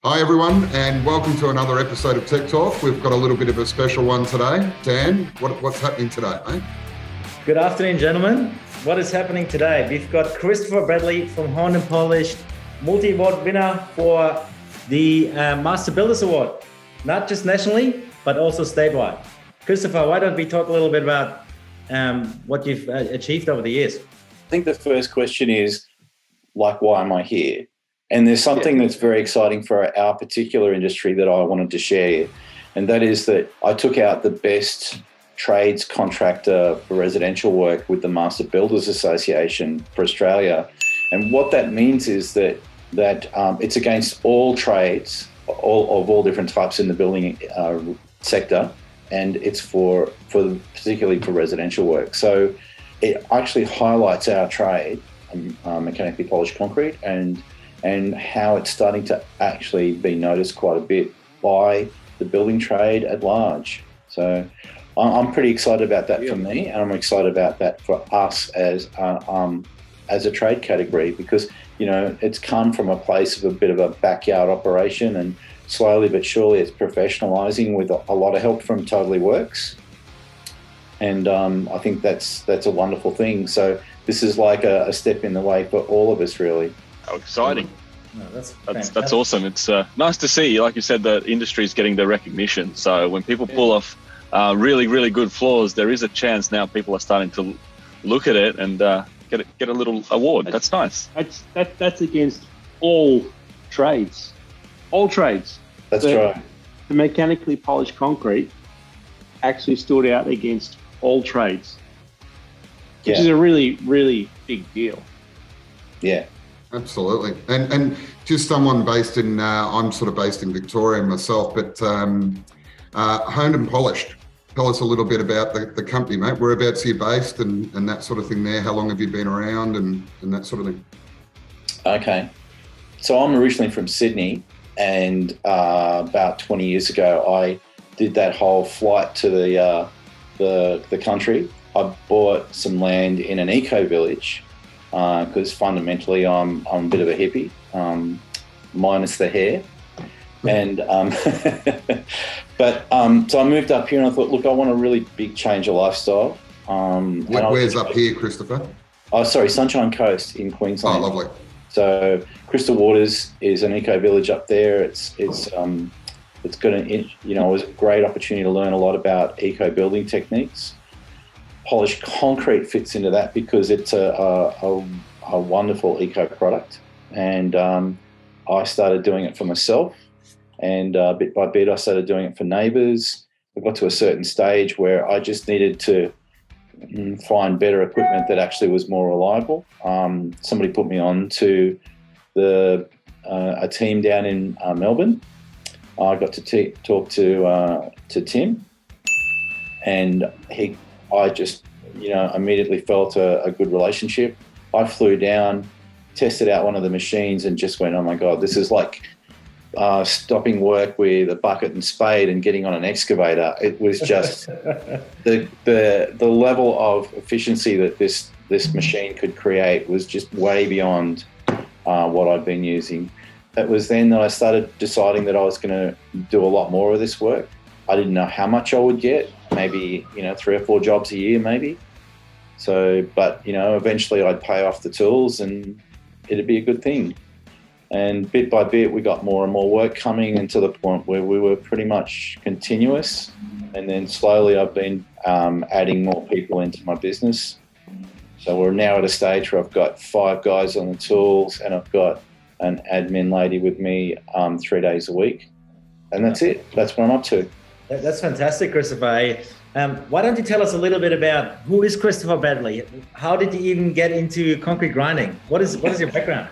Hi everyone, and welcome to another episode of Tech Talk. We've got a little bit of a special one today. Dan, what's happening today, mate? Good afternoon, gentlemen. What is happening today? We've got Christopher Bradley from Horn & Polished, multi-award winner for the Master Builders Award, not just nationally, but also statewide. Christopher, why don't we talk a little bit about what you've achieved over the years? I think the first question is, why am I here? And there's something that's very exciting for our particular industry that I wanted to share, and that is that I took out the best trades contractor for residential work with the Master Builders Association for Australia. And what that means is that it's against all trades, all different types in the building sector, and it's for particularly for residential work. So it actually highlights our trade, mechanically polished concrete, and how it's starting to actually be noticed quite a bit by the building trade at large. So I'm pretty excited about that for me, and I'm excited about that for us as a trade category, because it's come from a place of a bit of a backyard operation, and slowly but surely it's professionalising with a lot of help from Totally Works, and I think that's a wonderful thing. So this is like a step in the way for all of us, really. How exciting. No, that's awesome. It's nice to see, like you said, the industry is getting the recognition. So when people pull off really, really good floors, there is a chance now people are starting to look at it and get a little award. That's nice. That's against all trades. All trades. That's right. The mechanically polished concrete actually stood out against all trades, which is a really, really big deal. Yeah. Absolutely. And just someone based in, I'm sort of based in Victoria myself, but Honed and Polished, tell us a little bit about the company, mate. Whereabouts are you based and that sort of thing there? How long have you been around and that sort of thing? Okay. So I'm originally from Sydney, and about 20 years ago, I did that whole flight to the country. I bought some land in an eco-village, because fundamentally I'm a bit of a hippie, minus the hair. And so I moved up here and I thought, look, I want a really big change of lifestyle. Where's up here, Christopher? Oh, sorry, Sunshine Coast in Queensland. Oh, lovely. So Crystal Waters is an eco village up there. It's got it was a great opportunity to learn a lot about eco building techniques. Polished concrete fits into that because it's a wonderful eco product, and I started doing it for myself, and bit by bit I started doing it for neighbours. I got to a certain stage where I just needed to find better equipment that actually was more reliable. Somebody put me on to a team down in Melbourne. I got to talk to Tim, and I just, immediately felt a good relationship. I flew down, tested out one of the machines, and just went, oh my God, this is like stopping work with a bucket and spade and getting on an excavator. It was just the level of efficiency that this machine could create was just way beyond what I'd been using. It was then that I started deciding that I was going to do a lot more of this work. I didn't know how much I would get, maybe, 3 or 4 jobs a year, maybe. So, but, eventually I'd pay off the tools and it'd be a good thing. And bit by bit, we got more and more work coming, and to the point where we were pretty much continuous. And then slowly I've been adding more people into my business. So we're now at a stage where I've got 5 guys on the tools, and I've got an admin lady with me 3 days a week. And that's it. That's what I'm up to. That's fantastic, Christopher. Why don't you tell us a little bit about who is Christopher Bradley? How did you even get into concrete grinding? What is your background?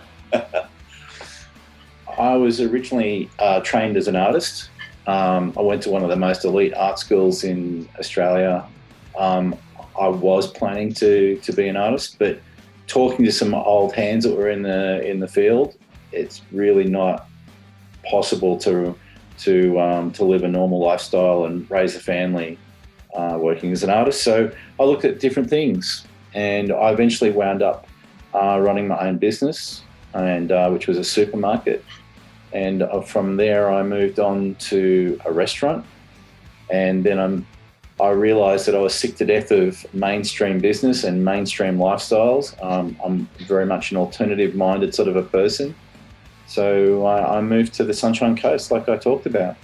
I was originally trained as an artist. I went to one of the most elite art schools in Australia. I was planning to be an artist, but talking to some old hands that were in the field, it's really not possible to live a normal lifestyle and raise a family working as an artist. So I looked at different things, and I eventually wound up running my own business, and which was a supermarket. And from there, I moved on to a restaurant. And then I realised that I was sick to death of mainstream business and mainstream lifestyles. I'm very much an alternative-minded sort of a person. So I moved to the Sunshine Coast, like I talked about.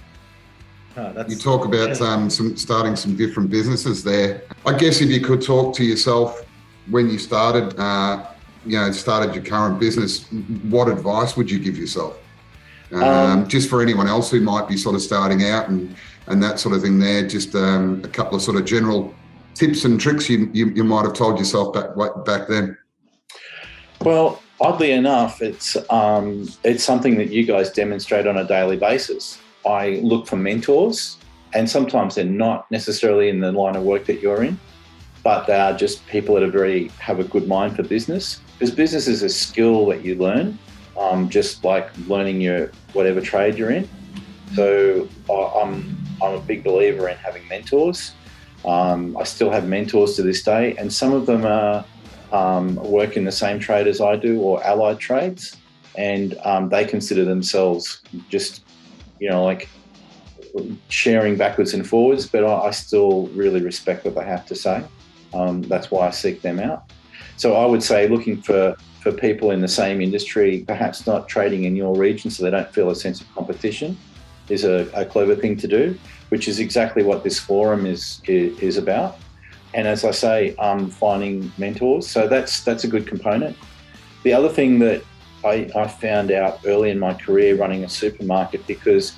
You talk about starting some different businesses there. I guess if you could talk to yourself when you started, started your current business, what advice would you give yourself? Just for anyone else who might be sort of starting out and that sort of thing there, just a couple of sort of general tips and tricks you might have told yourself back then. Well, oddly enough, it's something that you guys demonstrate on a daily basis. I look for mentors, and sometimes they're not necessarily in the line of work that you're in, but they are just people that have a good mind for business. Because business is a skill that you learn, just like learning your whatever trade you're in. So I'm a big believer in having mentors. I still have mentors to this day, and some of them are work in the same trade as I do or allied trades, and they consider themselves just, like sharing backwards and forwards, but I still really respect what they have to say. That's why I seek them out. So I would say looking for people in the same industry, perhaps not trading in your region so they don't feel a sense of competition, is a clever thing to do, which is exactly what this forum is about. And as I say, finding mentors. So that's a good component. The other thing that I found out early in my career running a supermarket, because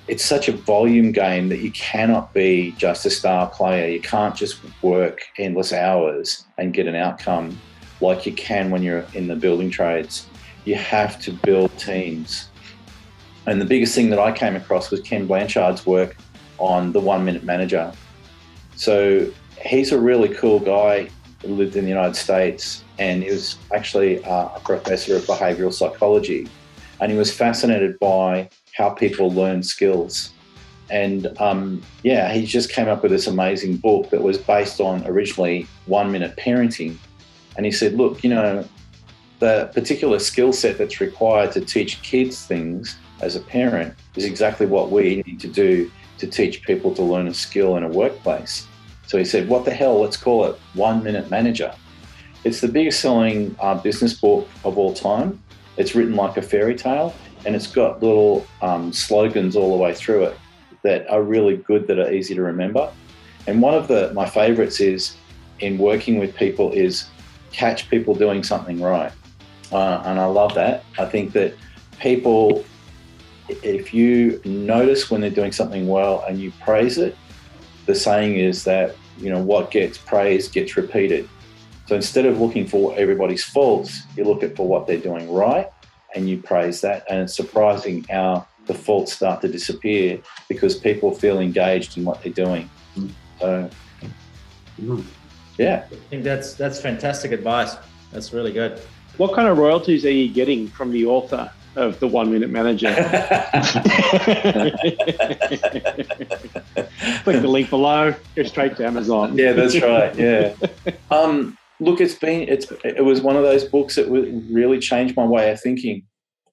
it's such a volume game that you cannot be just a star player. You can't just work endless hours and get an outcome like you can when you're in the building trades. You have to build teams. And the biggest thing that I came across was Ken Blanchard's work on the 1 Minute Manager. So he's a really cool guy who lived in the United States, and he was actually a professor of behavioural psychology. And he was fascinated by how people learn skills. And he just came up with this amazing book that was based on originally 1 minute parenting. And he said, look, the particular skill set that's required to teach kids things as a parent is exactly what we need to do to teach people to learn a skill in a workplace. So he said, what the hell, let's call it 1 Minute Manager. It's the biggest selling business book of all time. It's written like a fairy tale, and it's got little slogans all the way through it that are really good, that are easy to remember. And one of my favorites is, in working with people, is catch people doing something right. And I love that. I think that people, if you notice when they're doing something well and you praise it, the saying is that, what gets praised gets repeated. So instead of looking for everybody's faults, you look at for what they're doing right and you praise that. And it's surprising how the faults start to disappear because people feel engaged in what they're doing. So, yeah. I think that's fantastic advice. That's really good. What kind of royalties are you getting from the author of the 1 Minute Manager? Click the link below, go straight to Amazon. Yeah, that's right. Yeah. Look, it was one of those books that really changed my way of thinking.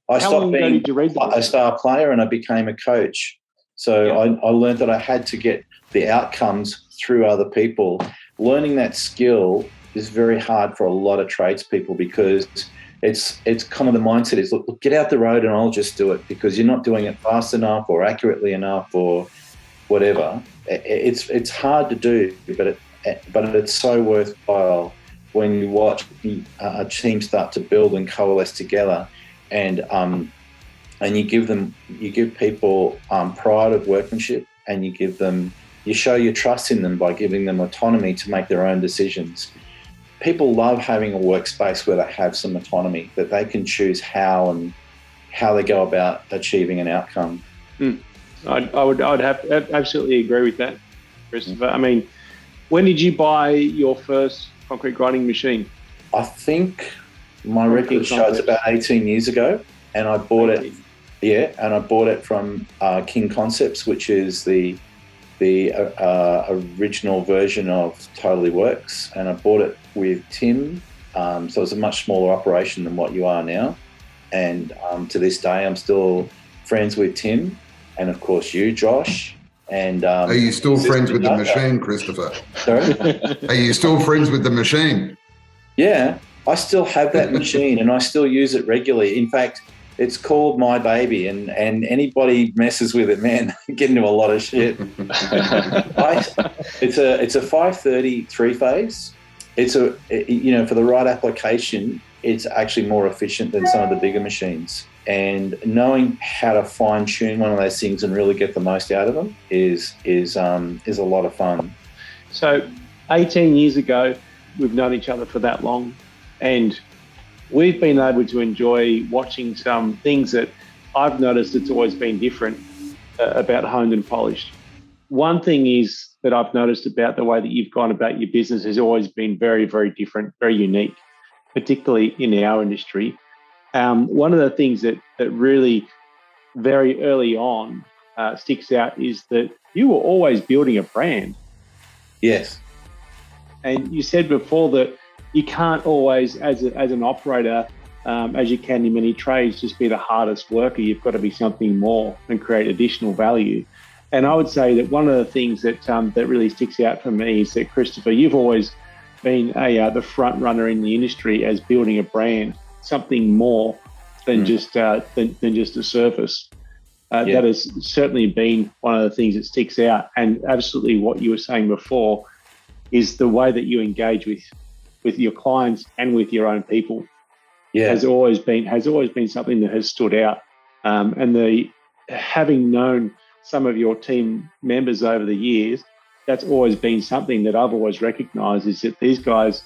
I stopped being a star player and I became a coach. So yeah. I learned that I had to get the outcomes through other people. Learning that skill is very hard for a lot of tradespeople because it's kind of the mindset is, look, get out the road and I'll just do it, because you're not doing it fast enough or accurately enough or whatever. It's hard to do, but it's so worthwhile when you watch a team start to build and coalesce together, and you give people pride of workmanship, and you show your trust in them by giving them autonomy to make their own decisions. People love having a workspace where they have some autonomy, that they can choose how they go about achieving an outcome. I would have absolutely agree with that, Christopher. I mean, when did you buy your first concrete grinding machine? I think my record shows about 18 years ago, and I bought it. Yeah, and I bought it from King Concepts, which is the original version of Totally Works, and I bought it with Tim. So it's a much smaller operation than what you are now, and to this day I'm still friends with Tim, and of course you, Josh. And are you still friends with the machine, Christopher? Sorry? Are you still friends with the machine? Yeah, I still have that machine and I still use it regularly. In fact, it's called my baby, and anybody messes with it, man, get into a lot of shit. It's a 530 3-phase. It's for the right application, it's actually more efficient than some of the bigger machines. And knowing how to fine tune one of those things and really get the most out of them is a lot of fun. So 18 years ago, we've known each other for that long, and we've been able to enjoy watching some things that I've noticed it's always been different about Honed and Polished. One thing is that I've noticed about the way that you've gone about your business has always been very, very different, very unique, particularly in our industry. One of the things that really very early on sticks out is that you were always building a brand. Yes. And you said before that you can't always, as an operator, as you can in many trades, just be the hardest worker. You've got to be something more and create additional value. And I would say that one of the things that really sticks out for me is that, Christopher, you've always been the front runner in the industry as building a brand, something more than just a service. That has certainly been one of the things that sticks out. And absolutely, what you were saying before is the way that you engage with your clients and with your own people. Has always been something that has stood out. And having known some of your team members over the years, that's always been something that I've always recognised, is that these guys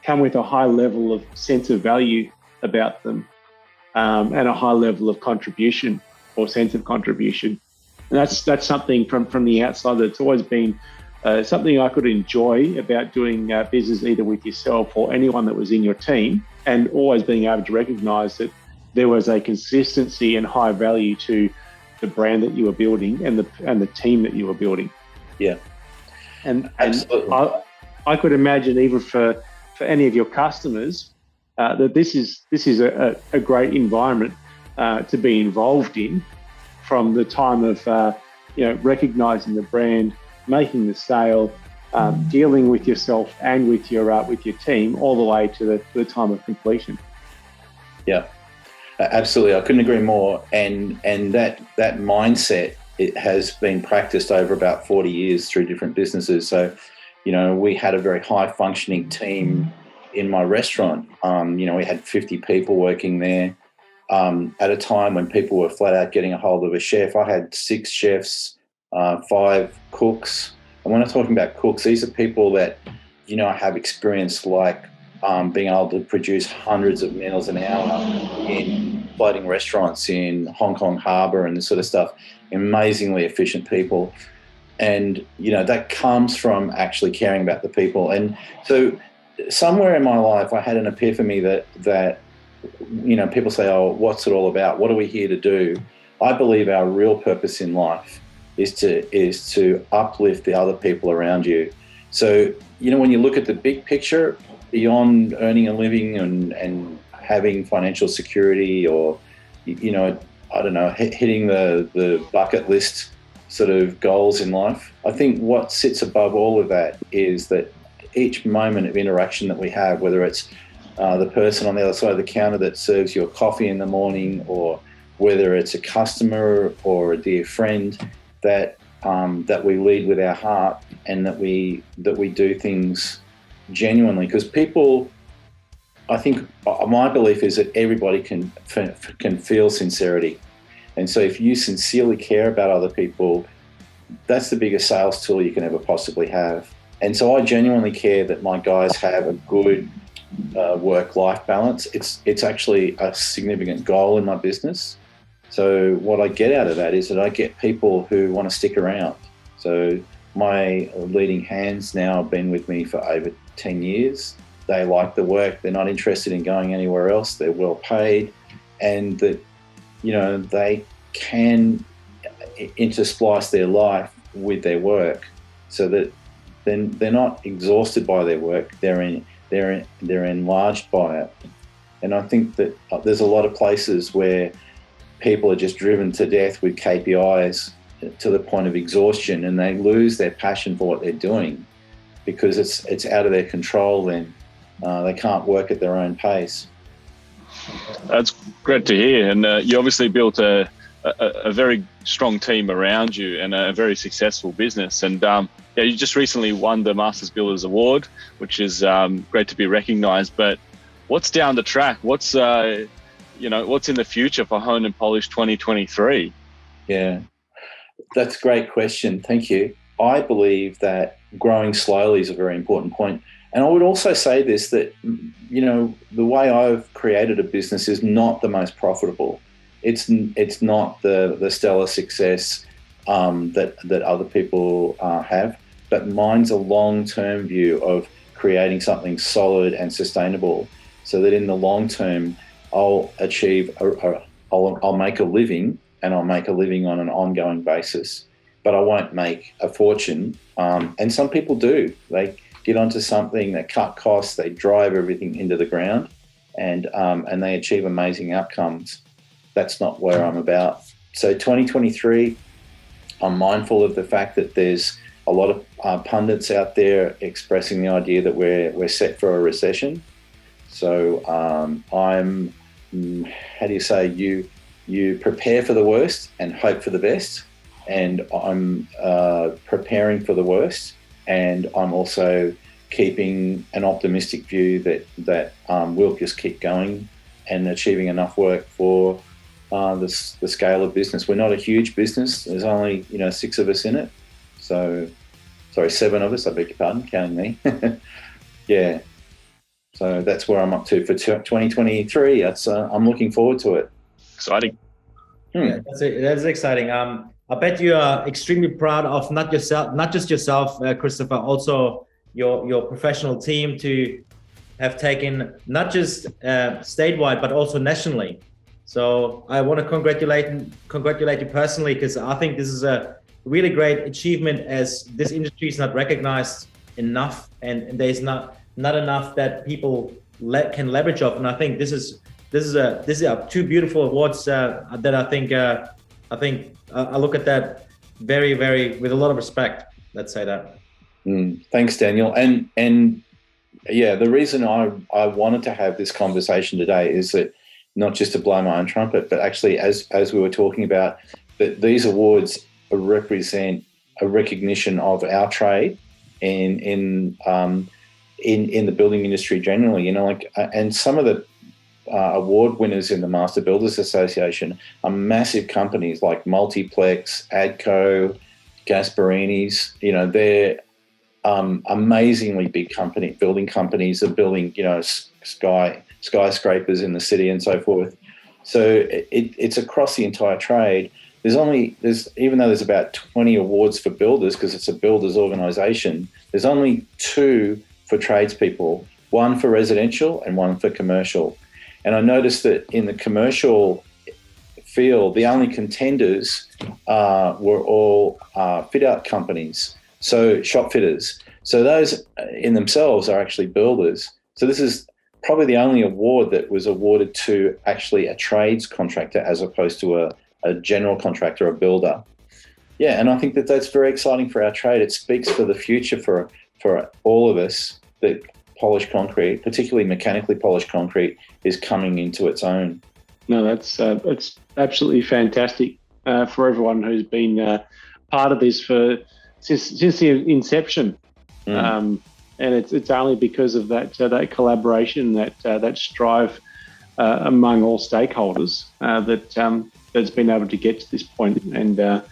come with a high level of sense of value about them, and a high level of contribution or sense of contribution. And that's something from the outside that's always been something I could enjoy about doing business either with yourself or anyone that was in your team, and always being able to recognise that there was a consistency and high value to the brand that you were building and the team that you were building. Yeah, and absolutely. I could imagine even for any of your customers that this is a great environment to be involved in, from the time of recognising the brand, making the sale, dealing with yourself and with your team, all the way to the time of completion. Yeah, absolutely. I couldn't agree more. And that mindset, it has been practiced over about 40 years through different businesses. So, we had a very high functioning team in my restaurant. We had 50 people working there. At a time when people were flat out getting a hold of a chef, I had 6 chefs, 5 cooks. And when I'm talking about cooks, these are people that, have experience like being able to produce hundreds of meals an hour in floating restaurants in Hong Kong Harbour and this sort of stuff. Amazingly efficient people. And, that comes from actually caring about the people. And so somewhere in my life, I had an epiphany that people say, oh, what's it all about? What are we here to do? I believe our real purpose in life is to uplift the other people around you. So, when you look at the big picture, beyond earning a living and having financial security, or, I don't know, hitting the bucket list sort of goals in life, I think what sits above all of that is that each moment of interaction that we have, whether it's the person on the other side of the counter that serves your coffee in the morning, or whether it's a customer or a dear friend, that we lead with our heart, and that we do things genuinely. Because people, I think, my belief is that everybody can feel sincerity, and so if you sincerely care about other people, that's the biggest sales tool you can ever possibly have. And so I genuinely care that my guys have a good work-life balance. It's actually a significant goal in my business. So what I get out of that is that I get people who want to stick around. So my leading hands now have been with me for over 10 years. They like the work. They're not interested in going anywhere else. They're well paid, and that, they can intersplice their life with their work, so that then they're not exhausted by their work. They're enlarged by it. And I think that there's a lot of places where people are just driven to death with KPIs to the point of exhaustion, and they lose their passion for what they're doing because it's out of their control. Then they can't work at their own pace. That's great to hear. And you obviously built a very strong team around you and a very successful business. And you just recently won the Masters Builders Award, which is great to be recognised. But what's down the track? What's what's in the future for Honed and Polished 2023? Yeah, that's a great question. Thank you. I believe that growing slowly is a very important point. And I would also say this, that, the way I've created a business is not the most profitable. It's not the stellar success that other people have, but mine's a long-term view of creating something solid and sustainable so that in the long term, I'll achieve, I'll make a living, and I'll make a living on an ongoing basis. But I won't make a fortune. And some people do. They get onto something, they cut costs, they drive everything into the ground, and they achieve amazing outcomes. That's not where I'm about. So 2023, I'm mindful of the fact that there's a lot of pundits out there expressing the idea that we're set for a recession. So I'm, how do you say, you prepare for the worst and hope for the best. And I'm preparing for the worst, and I'm also keeping an optimistic view that we'll just keep going and achieving enough work for the scale of business. We're not a huge business. There's only 6 of us in it. So, sorry, 7 of us. I beg your pardon, counting me. Yeah. So that's where I'm up to for 2023. I'm looking forward to it. Exciting. Yeah, that's exciting. I bet you are extremely proud of not just yourself, Christopher, also your professional team to have taken not just statewide but also nationally. So I want to congratulate you personally, because I think this is a really great achievement, as this industry is not recognized enough, and there's not enough that people can leverage off. And I think this is 2 beautiful awards that I think I look at that very, very with a lot of respect. Let's say that. Thanks, Daniel. And yeah, the reason I wanted to have this conversation today is that not just to blow my own trumpet, but actually, as we were talking about, that these awards represent a recognition of our trade in the building industry generally. And some of the award winners in the Master Builders Association are massive companies like Multiplex, Adco, Gasparini's. They're amazingly big building companies are building, skyscrapers in the city and so forth. So it's across the entire trade. Even though there's about 20 awards for builders, because it's a builders organisation, there's only 2 for tradespeople, 1 for residential and 1 for commercial. And I noticed that in the commercial field, the only contenders were all fit-out companies, so shop fitters. So those in themselves are actually builders. So this is probably the only award that was awarded to actually a trades contractor as opposed to a general contractor, a builder. Yeah, and I think that's very exciting for our trade. It speaks for the future for all of us that polished concrete, particularly mechanically polished concrete, is coming into its own. No, that's it's absolutely fantastic for everyone who's been part of this since the inception, and it's only because of that collaboration, that strive among all stakeholders that's been able to get to this point. And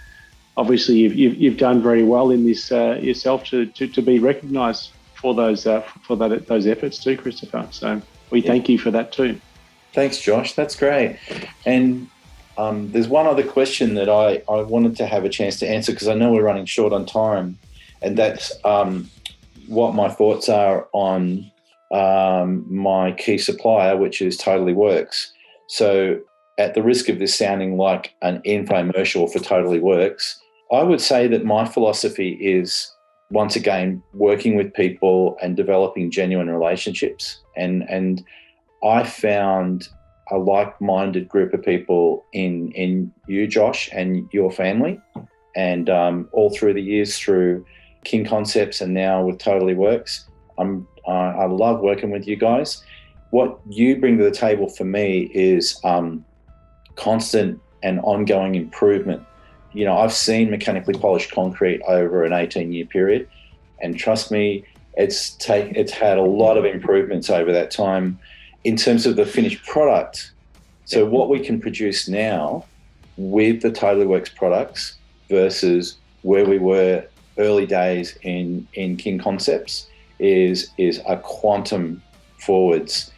obviously, you've done very well in this yourself to be recognised for those efforts too, Christopher. So we thank you for that too. Thanks, Josh. That's great. And there's one other question that I wanted to have a chance to answer, because I know we're running short on time, and that's what my thoughts are on my key supplier, which is Totally Works. So at the risk of this sounding like an infomercial for Totally Works, I would say that my philosophy is, once again, working with people and developing genuine relationships. And I found a like-minded group of people in you, Josh, and your family. And all through the years through King Concepts and now with Totally Works, I love working with you guys. What you bring to the table for me is constant and ongoing improvement. You know, I've seen mechanically polished concrete over an 18-year period, and trust me, it's had a lot of improvements over that time in terms of the finished product. So what we can produce now with the Totally Works products versus where we were early days in King Concepts is a quantum forwards.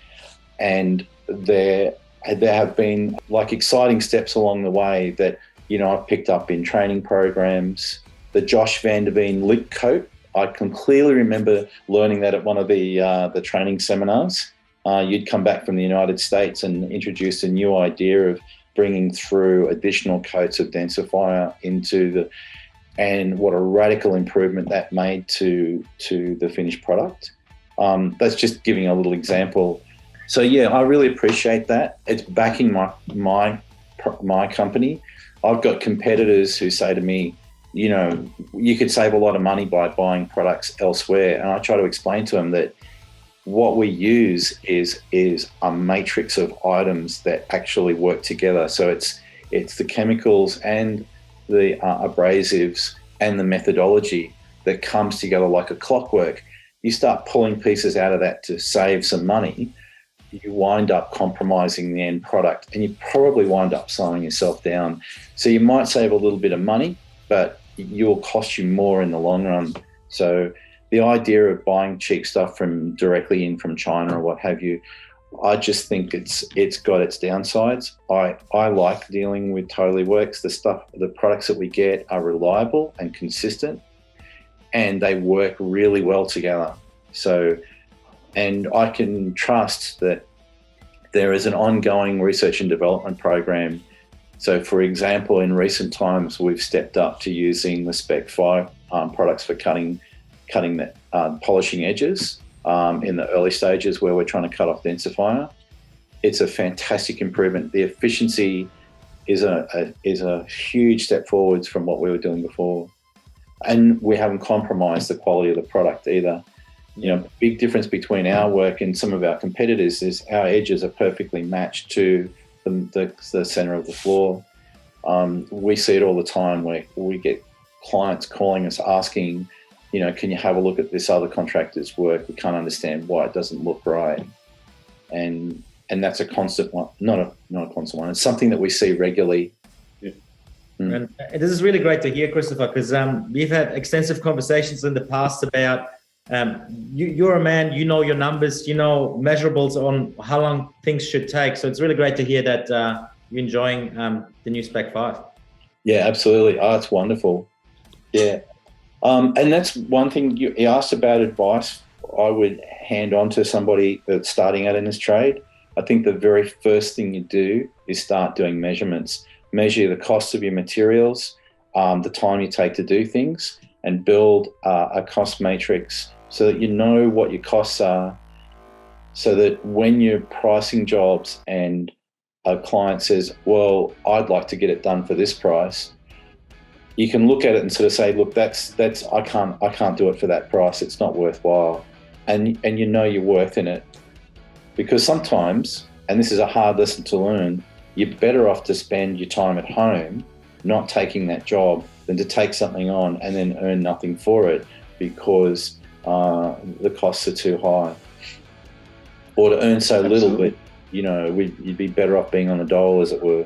And there have been like exciting steps along the way that, you know, I've picked up in training programs. The Josh Van Der Veen lip coat, I can clearly remember learning that at one of the training seminars. You'd come back from the United States and introduced a new idea of bringing through additional coats of densifier and what a radical improvement that made to the finished product. That's just giving a little example. So yeah, I really appreciate that. It's backing my company. I've got competitors who say to me, you know, you could save a lot of money by buying products elsewhere. And I try to explain to them that what we use is a matrix of items that actually work together. So it's the chemicals and the abrasives and the methodology that comes together like a clockwork. You start pulling pieces out of that to save some money, you wind up compromising the end product, and you probably wind up slowing yourself down. So you might save a little bit of money, but it will cost you more in the long run. So the idea of buying cheap stuff directly in from China or what have you, I just think it's got its downsides. I like dealing with Totally Works. The products that we get are reliable and consistent, and they work really well together. So, and I can trust that there is an ongoing research and development program. So, for example, in recent times, we've stepped up to using the Spec 5 products for cutting the polishing edges in the early stages where we're trying to cut off densifier. It's a fantastic improvement. The efficiency is a huge step forwards from what we were doing before. And we haven't compromised the quality of the product either. You know, big difference between our work and some of our competitors is our edges are perfectly matched to the center of the floor. We see it all the time where we get clients calling us asking, you know, can you have a look at this other contractor's work? We can't understand why it doesn't look right. And that's a constant one, not a constant one. It's something that we see regularly. Yeah. And this is really great to hear, Christopher, because we've had extensive conversations in the past about you're a man, you know your numbers, you know measurables on how long things should take. So it's really great to hear that you're enjoying the new Spec 5. Yeah, absolutely. Oh, it's wonderful. Yeah. And that's one thing you asked about advice I would hand on to somebody that's starting out in this trade. I think the very first thing you do is start doing measurements. Measure the cost of your materials, the time you take to do things, and build a cost matrix so that you know what your costs are, so that when you're pricing jobs and a client says, well, I'd like to get it done for this price, you can look at it and sort of say, look, that's I can't do it for that price. It's not worthwhile. And you know your worth in it. Because sometimes, and this is a hard lesson to learn, you're better off to spend your time at home not taking that job than to take something on and then earn nothing for it because the costs are too high. Or to earn so little that, you know, you'd be better off being on the dole, as it were.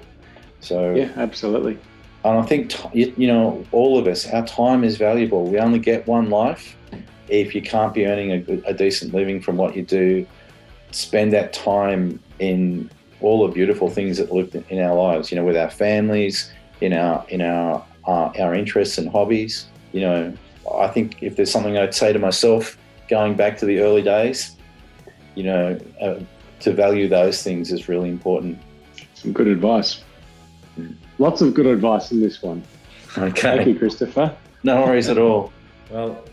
So yeah, absolutely. And I think, you know, all of us, our time is valuable. We only get one life. If you can't be earning a decent living from what you do, spend that time in all the beautiful things that live in our lives, you know, with our families, in our interests and hobbies. You know, I think if there's something I'd say to myself going back to the early days, you know, to value those things is really important. Some good advice. Lots of good advice in this one. Okay. Thank you, Christopher. No worries at all. Well,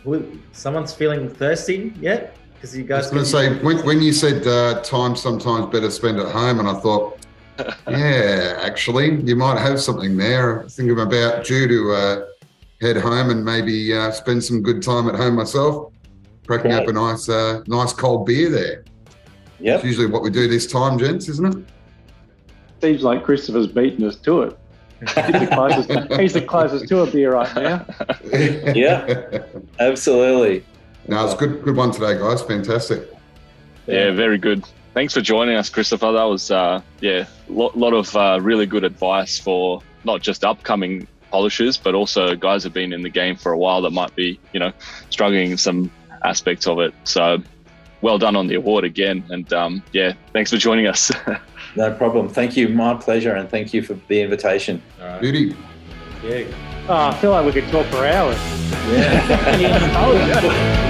someone's feeling thirsty yet? Because you guys. I was going to say, when you said time sometimes better spent at home, and I thought, Yeah, actually, you might have something there. I think I'm about due to head home and maybe spend some good time at home myself, cracking up a nice cold beer there. Yep. It's usually what we do this time, gents, isn't it? Seems like Christopher's beaten us to it. He's the closest to a beer right now. Yeah, absolutely. No, it's a good one today, guys. Fantastic. Yeah, very good. Thanks for joining us, Christopher. That was lot of really good advice for not just upcoming polishers, but also guys who've been in the game for a while that might be, struggling in some aspects of it. So well done on the award again. And thanks for joining us. No problem. Thank you. My pleasure. And thank you for the invitation. All right. Beauty. Yeah. Oh, I feel like we could talk for hours. Yeah.